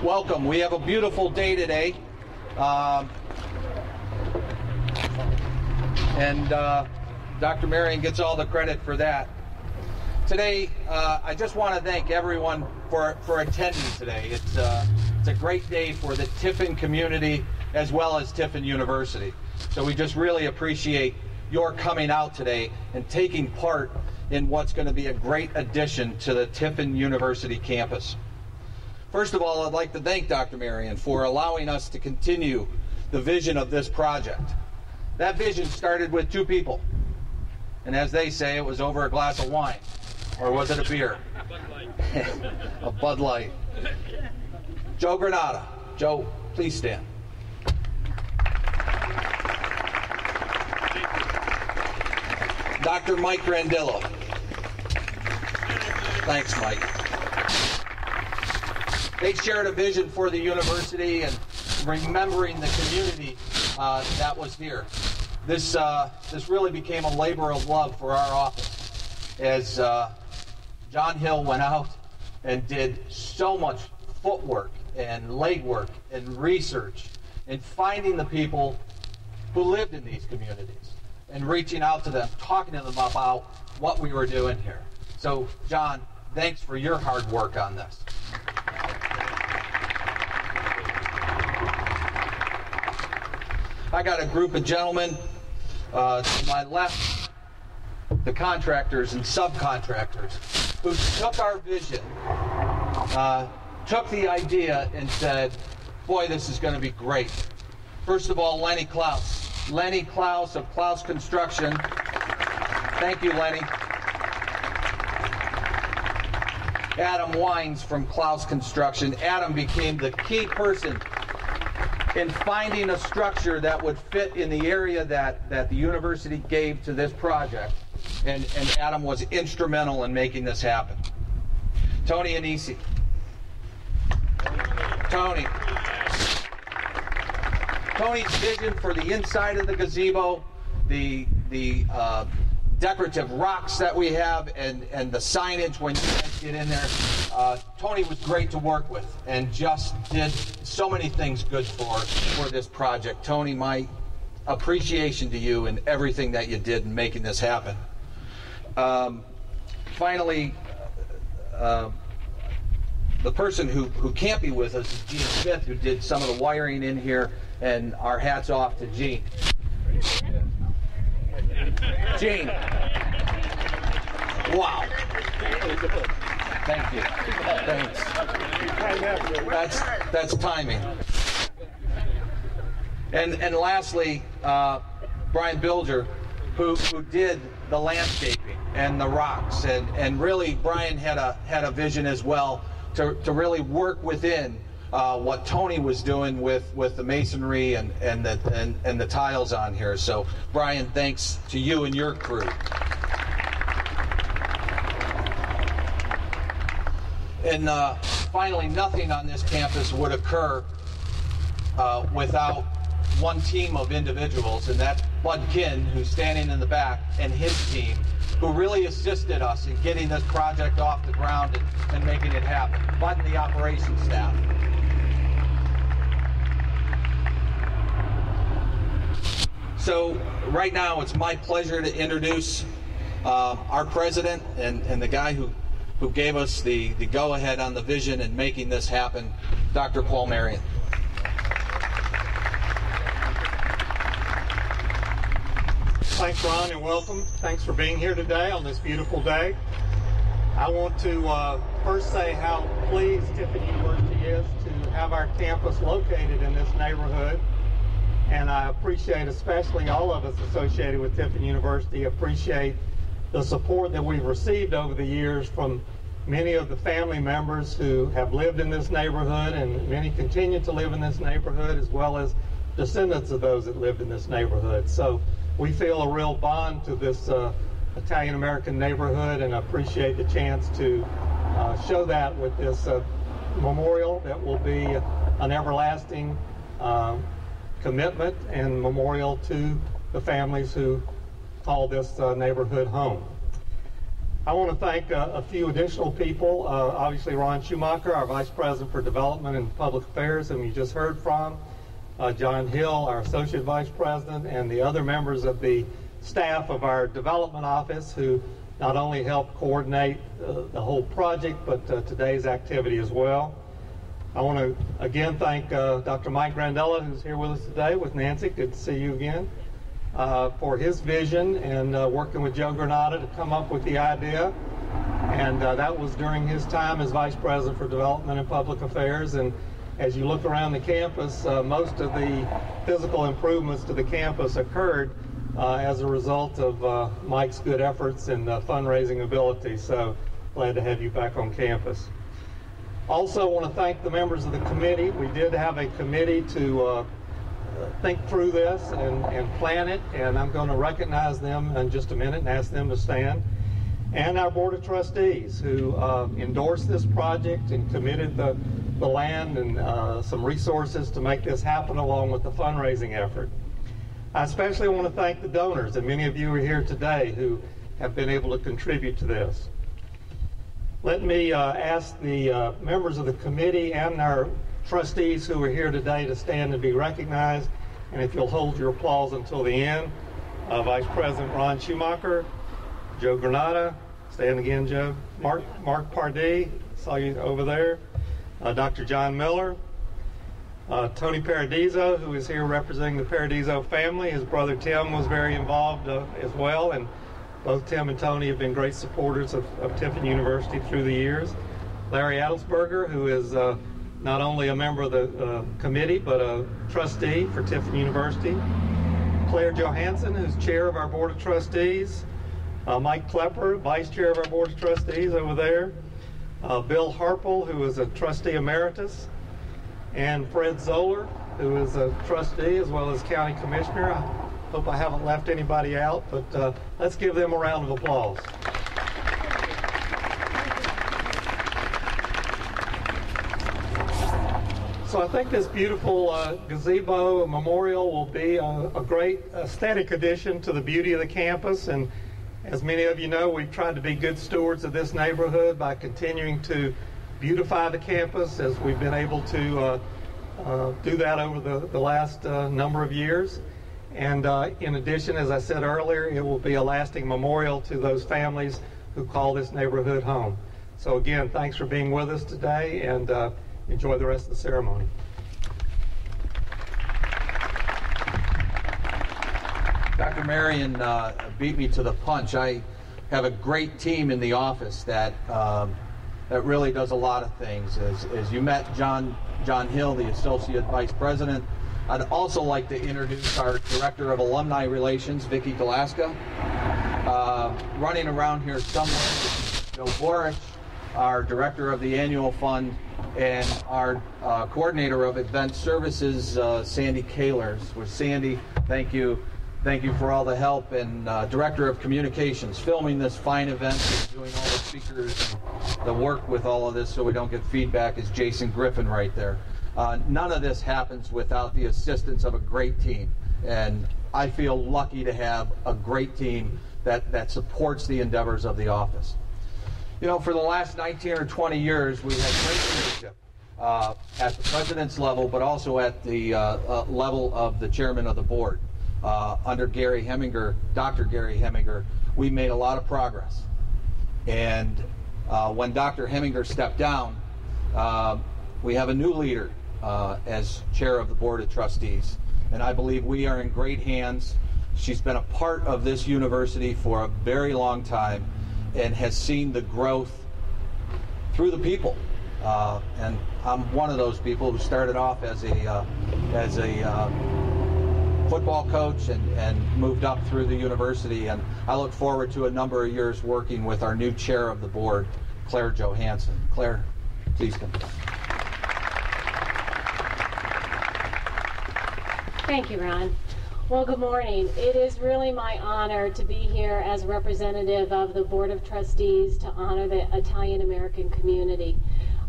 welcome. We have a beautiful day today. And Dr. Marion gets all the credit for that. Today, I just want to thank everyone for attending today. It's a great day for the Tiffin community as well as Tiffin University. So we just really appreciate your coming out today and taking part in what's going to be a great addition to the Tiffin University campus. First of all, I'd like to thank Dr. Marion for allowing us to continue the vision of this project. That vision started with two people. And as they say, it was over a glass of wine. Or was it a beer? A Bud Light. Joe Granata. Joe, please stand. Dr. Mike Grandillo. Thanks, Mike. They shared a vision for the university and remembering the community that was here. This really became a labor of love for our office as John Hill went out and did so much footwork and legwork and research and finding the people who lived in these communities and reaching out to them, talking to them about what we were doing here. So, John, thanks for your hard work on this. I got a group of gentlemen to my left, the contractors and subcontractors, who took our vision, took the idea and said, boy, this is going to be great. First of all, Lenny Klaus. Lenny Klaus of Klaus Construction. Thank you, Lenny. Adam Wines from Klaus Construction. Adam became the key person in finding a structure that would fit in the area that the university gave to this project. And Adam was instrumental in making this happen. Tony Anisi. Tony's vision for the inside of the gazebo, the decorative rocks that we have, and the signage when you guys get in there. Tony was great to work with and just did so many things good for this project. Tony, my appreciation to you and everything that you did in making this happen. Finally, the person who can't be with us is Gene Smith, who did some of the wiring in here, and our hats off to Gene. Gene. Wow. Thank you. Thanks. That's timing. And lastly, Brian Bilger, who did the landscaping and the rocks, and really Brian had a vision as well to really work within what Tony was doing with the masonry and the tiles on here. So Brian, thanks to you and your crew. And finally, nothing on this campus would occur without one team of individuals, and that's Bud Kinn, who's standing in the back, and his team, who really assisted us in getting this project off the ground and making it happen. Bud and the operations staff. So right now, it's my pleasure to introduce our president and the guy who gave us the go-ahead on the vision and making this happen, Dr. Paul Marion. Thanks, Ron, and welcome. Thanks for being here today on this beautiful day. I want to first say how pleased Tiffin University is to have our campus located in this neighborhood. And I appreciate, especially all of us associated with Tiffin University, appreciate the support that we've received over the years from many of the family members who have lived in this neighborhood, and many continue to live in this neighborhood, as well as descendants of those that lived in this neighborhood. So we feel a real bond to this Italian-American neighborhood, and appreciate the chance to show that with this memorial that will be an everlasting commitment and memorial to the families who call this neighborhood home. I want to thank a few additional people. Obviously, Ron Schumacher, our Vice President for Development and Public Affairs, whom you just heard from. John Hill, our Associate Vice President, and the other members of the staff of our Development Office who not only help coordinate the whole project, but today's activity as well. I want to again thank Dr. Mike Grandillo, who's here with us today with Nancy. Good to see you again. For his vision and working with Joe Granata to come up with the idea. And that was during his time as Vice President for Development and Public Affairs. And as you look around the campus, most of the physical improvements to the campus occurred as a result of Mike's good efforts and fundraising ability. So glad to have you back on campus. Also want to thank the members of the committee. We did have a committee to think through this and plan it, and I'm going to recognize them in just a minute and ask them to stand. And our Board of Trustees who endorsed this project and committed the land and some resources to make this happen along with the fundraising effort. I especially want to thank the donors, and many of you are here today who have been able to contribute to this. Let me ask the members of the committee and our trustees who are here today to stand and be recognized. And if you'll hold your applause until the end, Vice President Ron Schumacher, Joe Granata, stand again, Joe, Mark Pardi, saw you over there, Dr. John Millar, Tony Paradiso, who is here representing the Paradiso family. His brother Tim was very involved as well, and both Tim and Tony have been great supporters of Tiffin University through the years. Larry Adelsperger, who is not only a member of the committee, but a trustee for Tiffin University. Claire Johansen, who's chair of our Board of Trustees. Mike Klepper, vice chair of our Board of Trustees over there. Bill Harple, who is a trustee emeritus. And Fred Zoller, who is a trustee as well as county commissioner. I hope I haven't left anybody out, but let's give them a round of applause. So I think this beautiful gazebo memorial will be a great aesthetic addition to the beauty of the campus. And as many of you know, we've tried to be good stewards of this neighborhood by continuing to beautify the campus as we've been able to do that over the last number of years. And in addition, as I said earlier, it will be a lasting memorial to those families who call this neighborhood home. So again, thanks for being with us today, and enjoy the rest of the ceremony. Dr. Marion beat me to the punch. I have a great team in the office that really does a lot of things. As you met John Hill, the Associate Vice President, I'd also like to introduce our Director of Alumni Relations, Vicki Galaska. Running around here somewhere, Joe Borich, our Director of the Annual Fund, and our Coordinator of Event Services, Sandy Kahlers. With Sandy, thank you for all the help, and Director of Communications, filming this fine event, and doing all the speakers, and the work with all of this so we don't get feedback is Jason Griffin right there. None of this happens without the assistance of a great team, and I feel lucky to have a great team that supports the endeavors of the office. You know, for the last 19 or 20 years, we've had great leadership at the president's level, but also at the level of the chairman of the board. Under Gary Heminger, Dr. Gary Heminger, we made a lot of progress. And when Dr. Heminger stepped down, we have a new leader as chair of the Board of Trustees. And I believe we are in great hands. She's been a part of this university for a very long time and has seen the growth through the people. And I'm one of those people who started off as a football coach and moved up through the university. And I look forward to a number of years working with our new chair of the board, Claire Johansen. Claire, please come. Thank you, Ron. Well, good morning. It is really my honor to be here as representative of the Board of Trustees to honor the Italian-American community.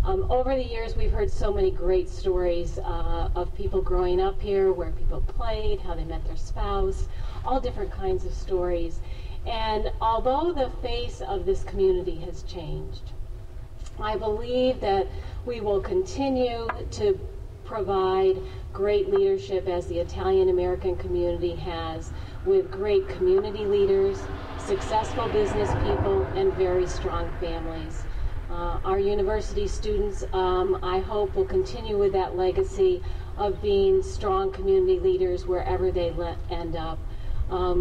Over the years, we've heard so many great stories of people growing up here, where people played, how they met their spouse, all different kinds of stories. And although the face of this community has changed, I believe that we will continue to provide great leadership as the Italian American community has, with great community leaders, successful business people, and very strong families. Our university students, I hope, will continue with that legacy of being strong community leaders wherever they end up,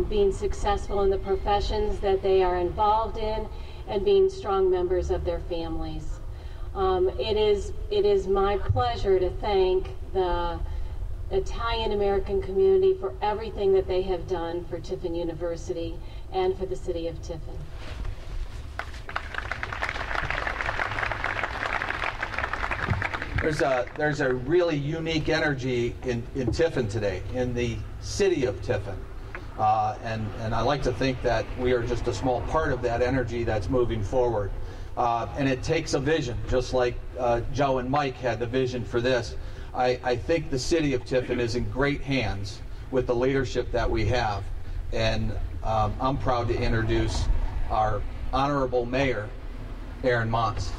being successful in the professions that they are involved in, and being strong members of their families. It is my pleasure to thank the Italian American community for everything that they have done for Tiffin University and for the city of Tiffin. There's a really unique energy in Tiffin today, in the city of Tiffin. And I like to think that we are just a small part of that energy that's moving forward. And it takes a vision, just like Joe and Mike had the vision for this. I think the city of Tiffin is in great hands with the leadership that we have. And I'm proud to introduce our Honorable Mayor, Aaron Montz.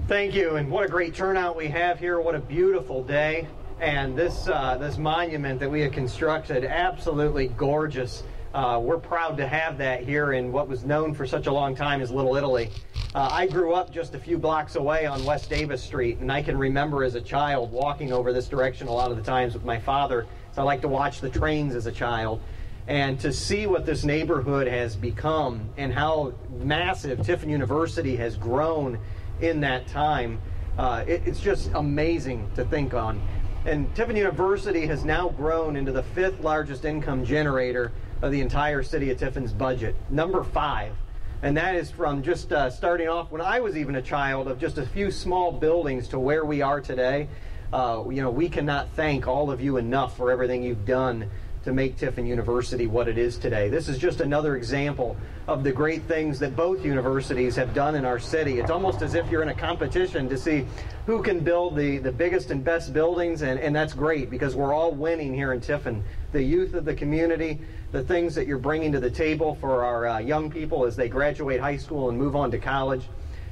Thank you, and what a great turnout we have here. What a beautiful day. And this monument that we have constructed, absolutely gorgeous. We're proud to have that here in what was known for such a long time as Little Italy. I grew up just a few blocks away on West Davis Street, and I can remember as a child walking over this direction a lot of the times with my father. So I like to watch the trains as a child. And to see what this neighborhood has become and how massive Tiffin University has grown in that time, it's just amazing to think on. And Tiffin University has now grown into the 5th largest income generator of the entire city of Tiffin's budget, number 5. And that is from just starting off when I was even a child, of just a few small buildings to where we are today. We cannot thank all of you enough for everything you've done to make Tiffin University what it is today. This is just another example of the great things that both universities have done in our city. It's almost as if you're in a competition to see who can build the biggest and best buildings, and that's great because we're all winning here in Tiffin. The youth of the community, the things that you're bringing to the table for our young people as they graduate high school and move on to college,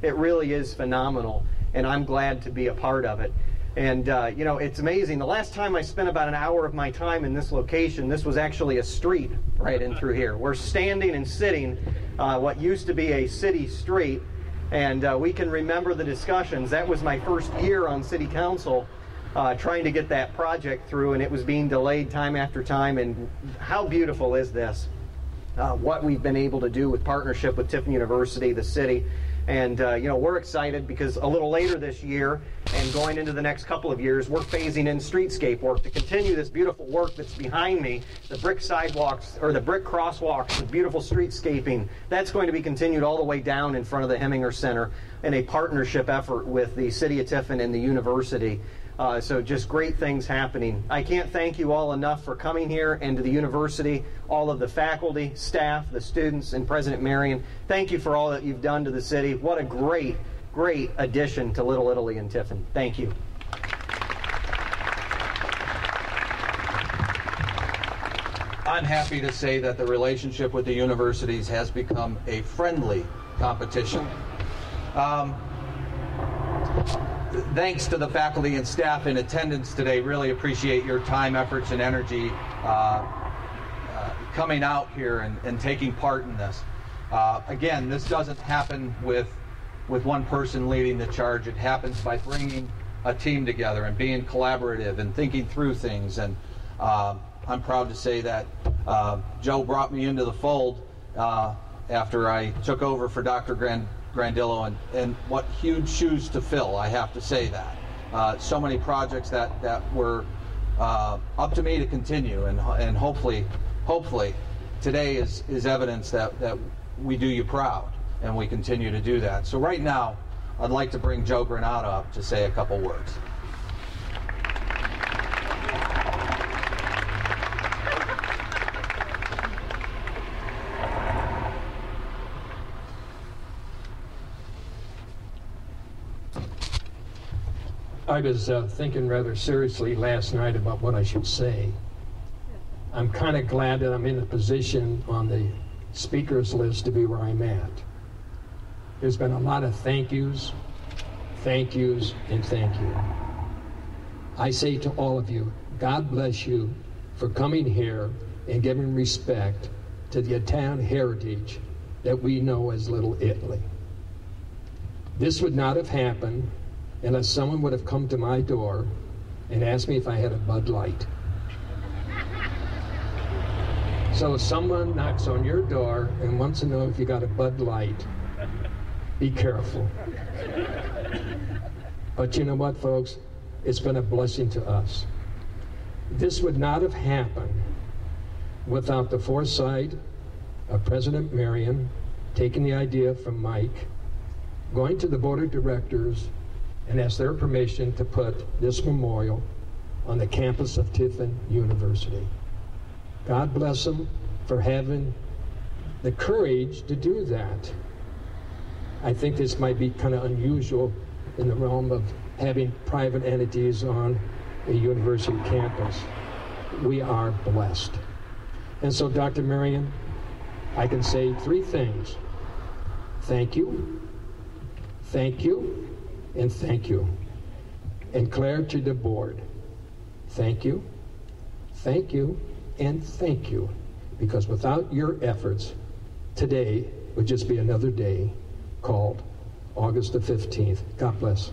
it really is phenomenal, and I'm glad to be a part of it. And, it's amazing. The last time I spent about an hour of my time in this location, this was actually a street right in through here. We're standing and sitting what used to be a city street, and we can remember the discussions. That was my first year on city council trying to get that project through, and it was being delayed time after time. And how beautiful is this? What we've been able to do with partnership with Tiffin University, the city. And, we're excited because a little later this year and going into the next couple of years, we're phasing in streetscape work to continue this beautiful work that's behind me, the brick sidewalks or the brick crosswalks, the beautiful streetscaping. That's going to be continued all the way down in front of the Heminger Center in a partnership effort with the City of Tiffin and the university. So just great things happening. I can't thank you all enough for coming here and to the university, all of the faculty, staff, the students, and President Marion. Thank you for all that you've done to the city. What a great, great addition to Little Italy and Tiffin. Thank you. I'm happy to say that the relationship with the universities has become a friendly competition. Thanks to the faculty and staff in attendance today. Really appreciate your time, efforts, and energy coming out here and taking part in this. Again, this doesn't happen with one person leading the charge. It happens by bringing a team together and being collaborative and thinking through things. And I'm proud to say that Joe brought me into the fold after I took over for Dr. Grandillo, and what huge shoes to fill, I have to say that. So many projects that were up to me to continue, and hopefully today is evidence that we do you proud, and we continue to do that. So right now, I'd like to bring Joe Granata up to say a couple words. I was thinking rather seriously last night about what I should say. I'm kind of glad that I'm in a position on the speakers list to be where I'm at. There's been a lot of thank yous, and thank you. I say to all of you, God bless you for coming here and giving respect to the Italian heritage that we know as Little Italy. This would not have happened unless someone would have come to my door and asked me if I had a Bud Light. So if someone knocks on your door and wants to know if you got a Bud Light, be careful. But you know what, folks? It's been a blessing to us. This would not have happened without the foresight of President Marion taking the idea from Mike, going to the board of directors and ask their permission to put this memorial on the campus of Tiffin University. God bless them for having the courage to do that. I think this might be kind of unusual in the realm of having private entities on a university campus. We are blessed. And so, Dr. Marion, I can say three things. Thank you, and thank you. And Claire, to the board, thank you, and thank you. Because without your efforts, today would just be another day called August the 15th. God bless.